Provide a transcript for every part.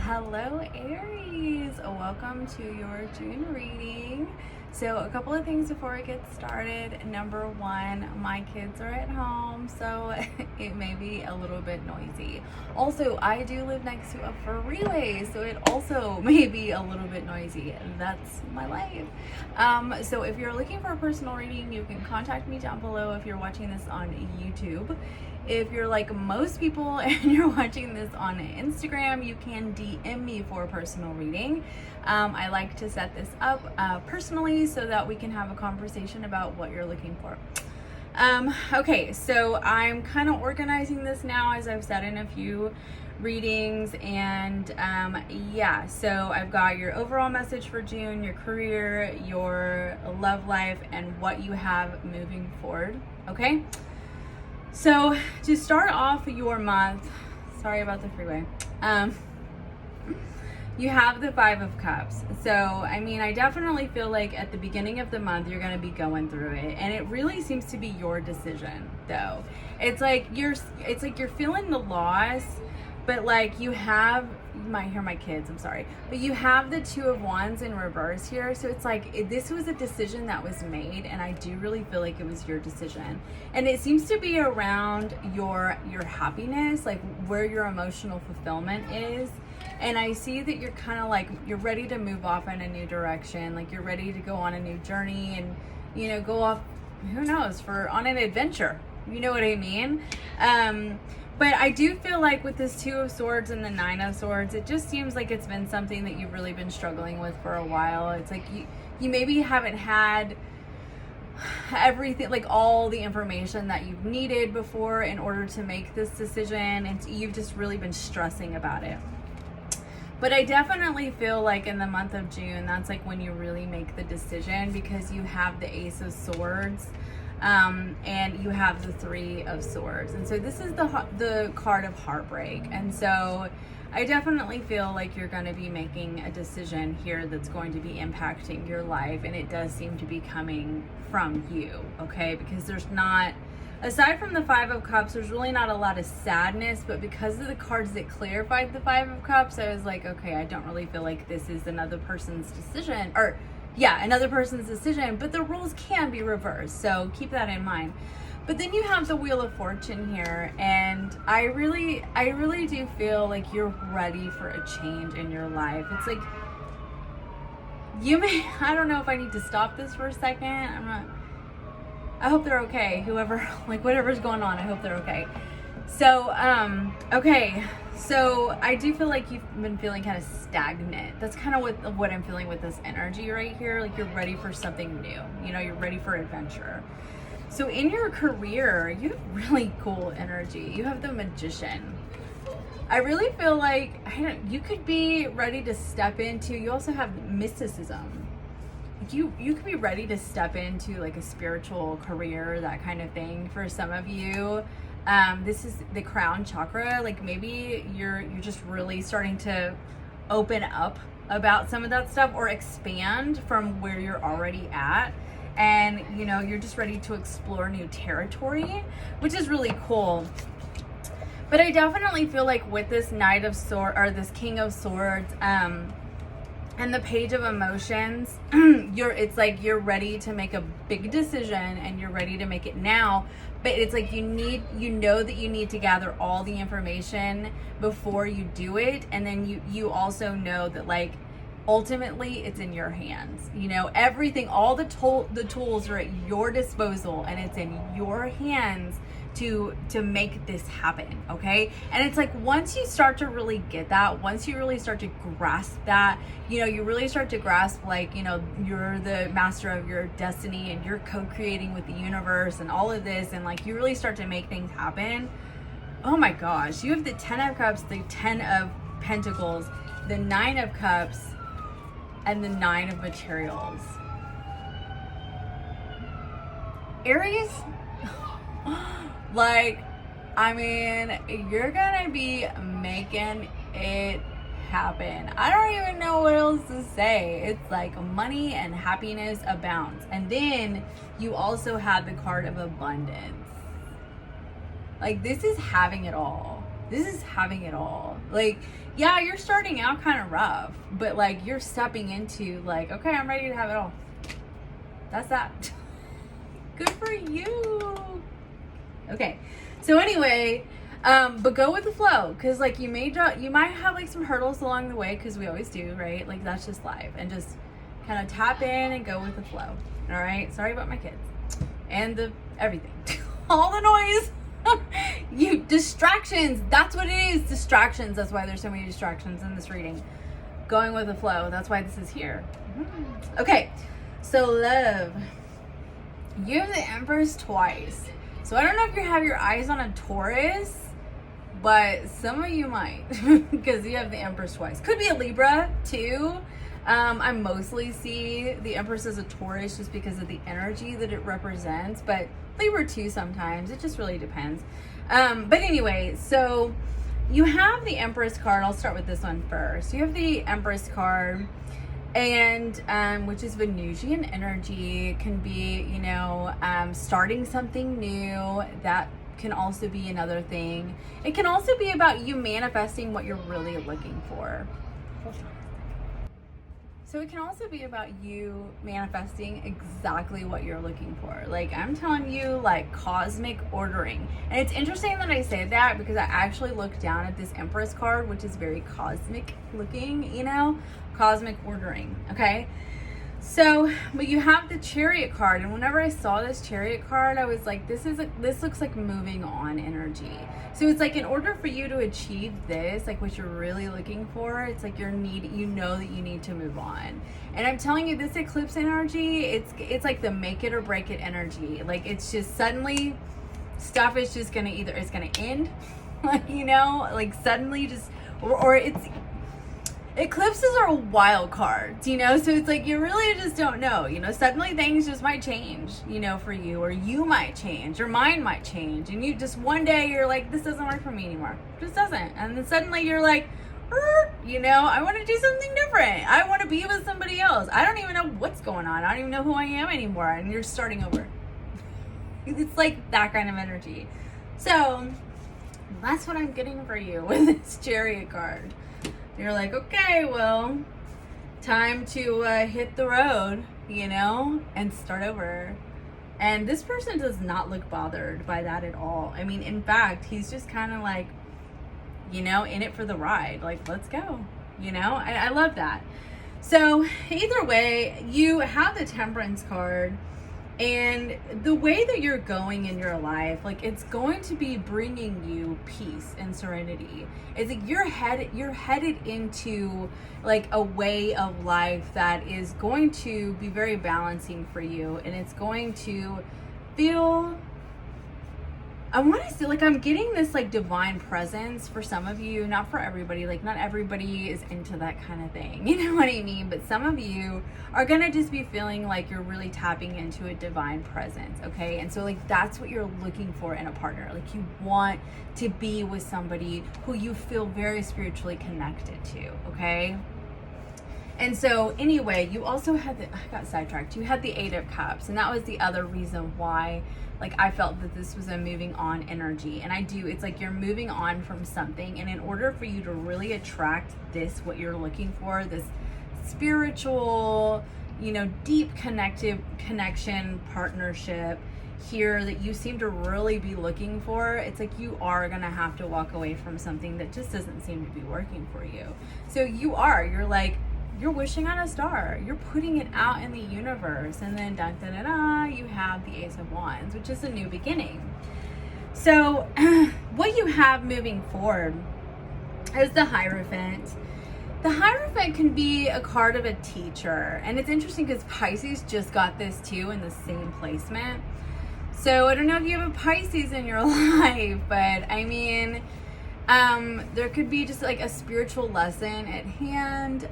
Hello Aries, welcome to your June reading. So a couple of things before we get started. Number one, my kids are at home, so it may be a little bit noisy. Also, I do live next to a freeway, so it also may be a little bit noisy. That's my life. So if you're looking for a personal reading, you can contact me down below if you're watching this on YouTube. If you're like most people and you're watching this on Instagram, you can DM me for a personal reading. I like to set this up personally so that we can have a conversation about what you're looking for. Okay, so I'm kind of organizing this now, as I've said in a few readings, and yeah, so I've got your overall message for June, your career, your love life, and what you have moving forward. Okay. So to start off your month, sorry about the freeway, you have the Five of Cups. So, I mean, I definitely feel like at the beginning of the month, you're going to be going through it. And it really seems to be your decision, though. It's like you're feeling the loss, but like you have, you might hear my kids, I'm sorry, but you have the Two of Wands in reverse here. So it's like this was a decision that was made, and I do really feel like it was your decision. And it seems to be around your happiness, like where your emotional fulfillment is. And I see that you're kind of like, you're ready to move off in a new direction, like you're ready to go on a new journey and, you know, go off, who knows, on an adventure. You know what I mean? But I do feel like with this Two of Swords and the Nine of Swords, it just seems like it's been something that you've really been struggling with for a while. It's like you maybe haven't had everything, like all the information that you've needed before in order to make this decision, and you've just really been stressing about it. But I definitely feel like in the month of June, that's like when you really make the decision, because you have the Ace of Swords. And you have the Three of Swords, and so this is the card of heartbreak. And so I definitely feel like you're going to be making a decision here that's going to be impacting your life, and it does seem to be coming from you, okay? Because there's not, aside from the Five of Cups, there's really not a lot of sadness, but because of the cards that clarified the Five of Cups, I was like, okay, I don't really feel like this is another person's decision, or yeah, another person's decision, but the roles can be reversed, so keep that in mind. But then you have the Wheel of Fortune here, and I really do feel like you're ready for a change in your life. It's like you may, I don't know if I need to stop this for a second. I hope they're okay. Whoever, like whatever's going on, I hope they're okay. So, okay. So I do feel like you've been feeling kind of stagnant. That's kind of what I'm feeling with this energy right here. Like you're ready for something new. You know, you're ready for adventure. So in your career, you have really cool energy. You have the Magician. I really feel like, you could be ready to step into, you also have mysticism. You could be ready to step into like a spiritual career, that kind of thing for some of you. This is the crown chakra. Like maybe you're just really starting to open up about some of that stuff, or expand from where you're already at. And, you know, you're just ready to explore new territory, which is really cool. But I definitely feel like with this Knight of Swords, or this King of Swords, and the Page of Emotions, it's like you're ready to make a big decision, and you're ready to make it now. But it's like you know that you need to gather all the information before you do it. And then you also know that like ultimately it's in your hands. You know, everything, all the tools are at your disposal, and it's in your hands to make this happen, okay? And it's like once you start to really get that, once you really start to grasp that, you know, you really start to grasp like, you know, you're the master of your destiny, and you're co-creating with the universe and all of this, and like you really start to make things happen. Oh my gosh, you have the Ten of Cups, the Ten of Pentacles, the Nine of Cups, and the Nine of Materials. Aries, like, I mean, you're gonna be making it happen. I don't even know what else to say. It's like money and happiness abounds. And then you also have the card of abundance. Like, this is having it all. This is having it all. Like, yeah, you're starting out kind of rough, but like you're stepping into like, okay, I'm ready to have it all. That's that. Good for you. Okay. So anyway, but go with the flow, because like you might have like some hurdles along the way, because we always do, right? Like that's just life, and just kind of tap in and go with the flow. All right. Sorry about my kids and the everything, all the noise. You distractions. That's what it is. Distractions. That's why there's so many distractions in this reading. Going with the flow. That's why this is here. Okay. So love. You have the Empress twice. So I don't know if you have your eyes on a Taurus, but some of you might, because you have the Empress twice. Could be a Libra too. I mostly see the Empress as a Taurus just because of the energy that it represents, but Libra too sometimes. It just really depends. But anyway, so you have the Empress card. I'll start with this one first. You have the Empress card, and which is Venusian energy. It can be, you know, starting something new. That can also be another thing. It can also be about you manifesting what you're really looking for. So it can also be about you manifesting exactly what you're looking for. Like I'm telling you, like cosmic ordering. And it's interesting that I say that, because I actually looked down at this Empress card, which is very cosmic looking, you know, cosmic ordering. Okay. So, but you have the Chariot card, and whenever I saw this Chariot card, I was like, this looks like moving on energy. So it's like, in order for you to achieve this, like what you're really looking for, it's like you know that you need to move on. And I'm telling you, this eclipse energy, it's like the make it or break it energy. Like it's just suddenly stuff is just gonna it's gonna end, like, you know, like suddenly just, or it's, eclipses are wild cards, you know, so it's like you really just don't know, you know, suddenly things just might change, you know, for you, or you might change, your mind might change, and you just one day you're like, this doesn't work for me anymore, it just doesn't, and then suddenly you're like, you know, I want to do something different, I want to be with somebody else, I don't even know what's going on, I don't even know who I am anymore, and you're starting over. It's like that kind of energy. So that's what I'm getting for you with this Chariot card. You're like, okay, well, time to hit the road, you know, and start over. And this person does not look bothered by that at all. I mean, in fact, he's just kind of like, you know, in it for the ride. Like, let's go, you know. I love that. So either way, you have the Temperance card. And the way that you're going in your life, like it's going to be bringing you peace and serenity. It's like you're headed into like a way of life that is going to be very balancing for you, and it's going to feel, I want to say, like I'm getting this like divine presence for some of you, not for everybody. Like not everybody is into that kind of thing, you know what I mean? But some of you are gonna just be feeling like you're really tapping into a divine presence, okay? And so like that's what you're looking for in a partner. Like you want to be with somebody who you feel very spiritually connected to, okay? And so anyway, you also had I got sidetracked. You had the Eight of Cups, and that was the other reason why like I felt that this was a moving on energy. And I do, it's like you're moving on from something, and in order for you to really attract what you're looking for, this spiritual, you know, deep connection, partnership here that you seem to really be looking for, it's like you are gonna have to walk away from something that just doesn't seem to be working for you. So you're like, you're wishing on a star, you're putting it out in the universe, and then dun, dun, dun, dun, you have the Ace of Wands, which is a new beginning. So what you have moving forward is the Hierophant. The Hierophant can be a card of a teacher, and it's interesting because Pisces just got this too in the same placement. So I don't know if you have a Pisces in your life, but I mean, there could be just like a spiritual lesson at hand.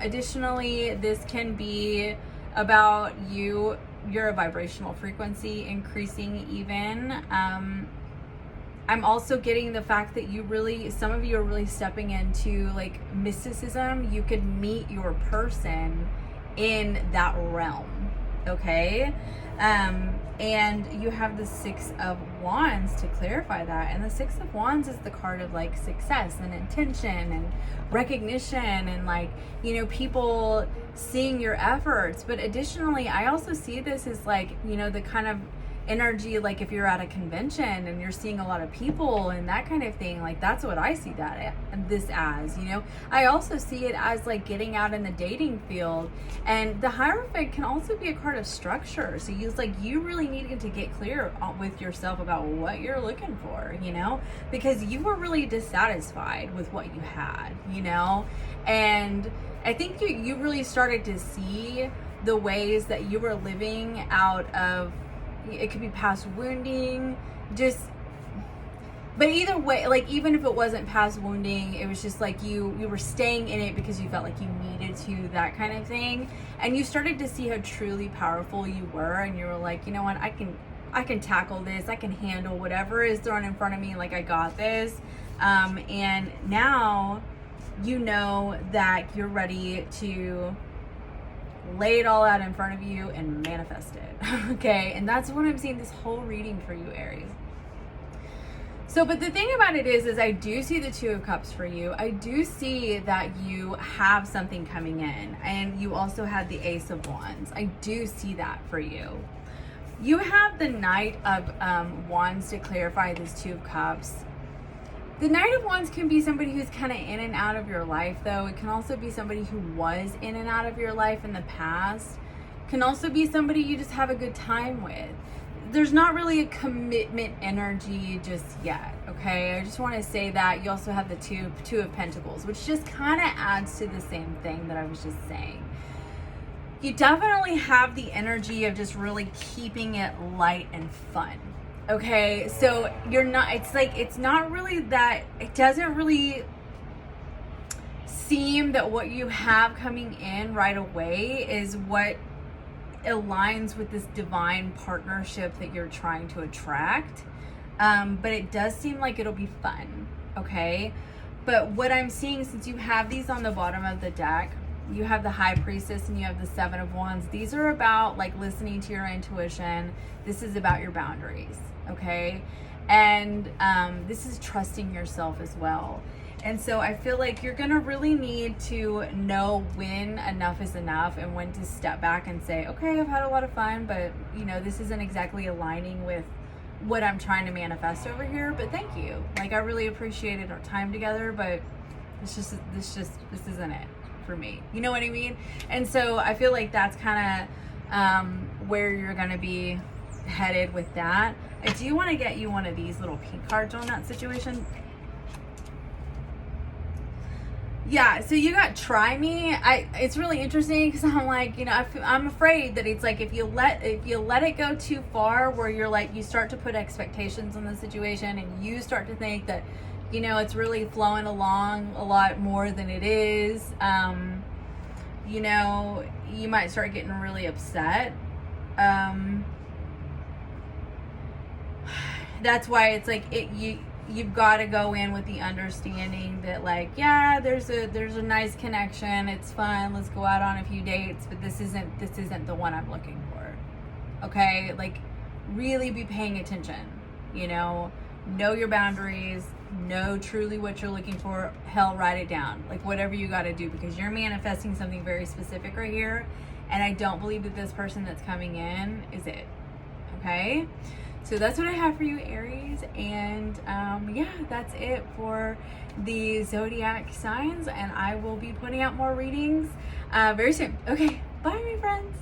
Additionally, this can be about your vibrational frequency increasing even. I'm also getting the fact that some of you are really stepping into like mysticism. You could meet your person in that realm. okay? And you have the Six of Wands to clarify that. And the Six of Wands is the card of like success and intention and recognition and like, you know, people seeing your efforts. But additionally, I also see this as like, you know, the kind of energy, like if you're at a convention and you're seeing a lot of people and that kind of thing, like that's what I see this as, you know. I also see it as like getting out in the dating field. And the Hierophant can also be a card of structure, so you really needed to get clear with yourself about what you're looking for, you know, because you were really dissatisfied with what you had, you know. And I think you really started to see the ways that you were living out of, it could be past wounding, but either way, like even if it wasn't past wounding, it was just like you were staying in it because you felt like you needed to, that kind of thing. And you started to see how truly powerful you were, and you were like, you know what, I can tackle this, I can handle whatever is thrown in front of me, like I got this. And now you know that you're ready to lay it all out in front of you and manifest it. Okay, and that's what I'm seeing this whole reading for you, Aries. So, but the thing about it is I do see the Two of Cups for you. I do see that you have something coming in, and you also had the Ace of Wands. I do see that for you. You have the Knight of Wands to clarify this Two of Cups. The Knight of Wands can be somebody who's kind of in and out of your life, though. It can also be somebody who was in and out of your life in the past. It can also be somebody you just have a good time with. There's not really a commitment energy just yet, okay? I just want to say that. You also have the Two of Pentacles, which just kind of adds to the same thing that I was just saying. You definitely have the energy of just really keeping it light and fun. Okay, so you're not, it's not really that, it doesn't really seem that what you have coming in right away is what aligns with this divine partnership that you're trying to attract. But it does seem like it'll be fun, okay? But what I'm seeing, since you have these on the bottom of the deck, you have the High Priestess and you have the Seven of Wands. These are about like listening to your intuition. This is about your boundaries, okay? And this is trusting yourself as well. And so I feel like you're gonna really need to know when enough is enough and when to step back and say, okay, I've had a lot of fun, but you know, this isn't exactly aligning with what I'm trying to manifest over here, but thank you. Like, I really appreciated our time together, but this isn't it for me. You know what I mean? And so I feel like that's kind of where you're going to be headed with that. I do want to get you one of these little pink cards on that situation. Yeah, so you got Try Me. It's really interesting because I'm like, you know, I'm afraid that it's like if you let it go too far, where you're like, you start to put expectations on the situation and you start to think that, you know, it's really flowing along a lot more than it is. You know, you might start getting really upset. That's why it's like you've got to go in with the understanding that, like, yeah, there's a nice connection, it's fun, let's go out on a few dates, but this isn't the one I'm looking for. Okay, like, really be paying attention. You know your boundaries, know truly what you're looking for. Hell, write it down, like whatever you got to do, because you're manifesting something very specific right here, and I don't believe that this person that's coming in is it. Okay, so that's what I have for you, Aries. And yeah, that's it for the zodiac signs, and I will be putting out more readings very soon. Okay, bye, my friends.